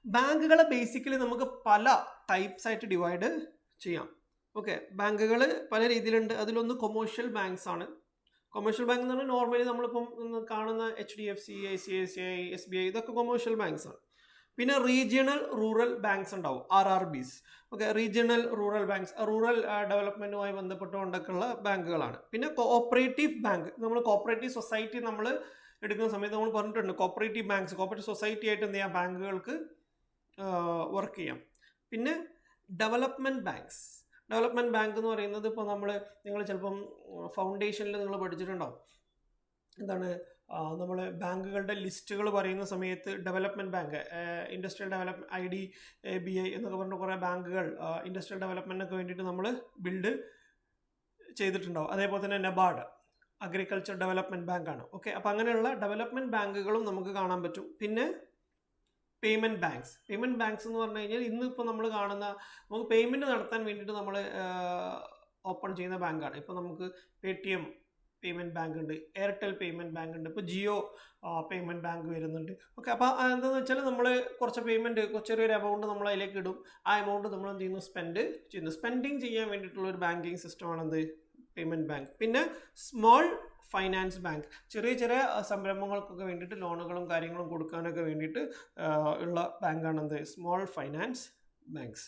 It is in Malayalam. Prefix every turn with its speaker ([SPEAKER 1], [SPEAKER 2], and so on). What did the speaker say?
[SPEAKER 1] ബാങ്കുകളെ ബേസിക്കലി നമുക്ക് പല ടൈപ്സ് ആയിട്ട് ഡിവൈഡ് ചെയ്യാം. ഓക്കെ, ബാങ്കുകൾ പല രീതിയിലുണ്ട്. അതിലൊന്ന് കൊമേഴ്ഷ്യൽ ബാങ്ക്സ് ആണ്. കൊമേഴ്ഷ്യൽ ബാങ്ക് എന്ന് പറഞ്ഞാൽ നോർമലി നമ്മളിപ്പം കാണുന്ന HDFC, ICICI, SBI ഇതൊക്കെ കൊമേഴ്ഷ്യൽ ബാങ്ക്സ് ആണ്. പിന്നെ റീജിയണൽ റൂറൽ ബാങ്ക്സ് ഉണ്ടാവും, RRBs. Okay, regional rural banks rural ഡെവലപ്മെന്റുമായി ബന്ധപ്പെട്ടുകൊണ്ടൊക്കെയുള്ള ബാങ്കുകളാണ്. പിന്നെ കോഓപ്പറേറ്റീവ് ബാങ്ക്, നമ്മൾ കോഓപ്പറേറ്റീവ് സൊസൈറ്റി നമ്മൾ എടുക്കുന്ന സമയത്ത് നമ്മൾ പറഞ്ഞിട്ടുണ്ട്, കോഓപ്പറേറ്റീവ് ബാങ്ക്സ് കോഓപ്പറേറ്റീവ് സൊസൈറ്റി ആയിട്ട് എന്ത് ചെയ്യാം, ബാങ്കുകൾക്ക് വർക്ക് ചെയ്യാം. പിന്നെ ഡെവലപ്മെന്റ് ബാങ്ക്സ്. ഡെവലപ്മെന്റ് ബാങ്ക് എന്ന് പറയുന്നത് ഇപ്പോൾ നിങ്ങൾ ചിലപ്പം ഫൗണ്ടേഷനിൽ നിങ്ങൾ പഠിച്ചിട്ടുണ്ടാവും, എന്താണ് നമ്മൾ ബാങ്കുകളുടെ ലിസ്റ്റുകൾ പറയുന്ന സമയത്ത് development bank, industrial development, IDBI എന്നൊക്കെ പറഞ്ഞ കുറേ ബാങ്കുകൾ ഇൻഡസ്ട്രിയൽ ഡെവലപ്മെന്റിനൊക്കെ വേണ്ടിയിട്ട് നമ്മൾ ബിൽഡ് ചെയ്തിട്ടുണ്ടാവും. അതേപോലെ തന്നെ നബാർഡ് അഗ്രികൾച്ചർ ഡെവലപ്മെന്റ് ബാങ്കാണ്. ഓക്കെ, അപ്പം അങ്ങനെയുള്ള ഡെവലപ്മെന്റ് ബാങ്കുകളും നമുക്ക് കാണാൻ പറ്റും. പിന്നെ പേയ്മെന്റ് ബാങ്ക്സ്. പേയ്മെന്റ് ബാങ്ക്സ് എന്ന് പറഞ്ഞു കഴിഞ്ഞാൽ ഇന്നിപ്പോൾ നമ്മൾ കാണുന്ന, നമുക്ക് പേയ്മെന്റ് നടത്താൻ വേണ്ടിയിട്ട് നമ്മൾ ഓപ്പൺ ചെയ്യുന്ന ബാങ്കാണ്. ഇപ്പോൾ നമുക്ക് Paytm പേയ്മെന്റ് ബാങ്ക് ഉണ്ട്, എയർടെൽ പേയ്മെന്റ് ബാങ്ക് ഉണ്ട്, ഇപ്പോൾ ജിയോ പേയ്മെന്റ് ബാങ്ക് വരുന്നുണ്ട്. ഓക്കെ, അപ്പോൾ എന്താണെന്ന് വെച്ചാൽ നമ്മൾ കുറച്ച് പേയ്മെന്റ്, ചെറിയൊരു എമൗണ്ട് നമ്മൾ അതിലേക്ക് ഇടും. ആ എമൗണ്ട് നമ്മൾ എന്ത് ചെയ്യുന്നു, സ്പെൻഡ് ചെയ്യുന്നു. സ്പെൻഡിങ് ചെയ്യാൻ വേണ്ടിയിട്ടുള്ള ഒരു ബാങ്കിങ് സിസ്റ്റമാണ് എന്ത്, പേയ്മെന്റ് ബാങ്ക്. പിന്നെ സ്മോൾ ഫൈനാൻസ് ബാങ്ക്, ചെറിയ ചെറിയ സംരംഭങ്ങൾക്കൊക്കെ വേണ്ടിയിട്ട് ലോണുകളും കാര്യങ്ങളും കൊടുക്കാനൊക്കെ വേണ്ടിയിട്ട് ഉള്ള ബാങ്കാണ് എന്ത്, സ്മോൾ ഫൈനാൻസ് ബാങ്ക്സ്.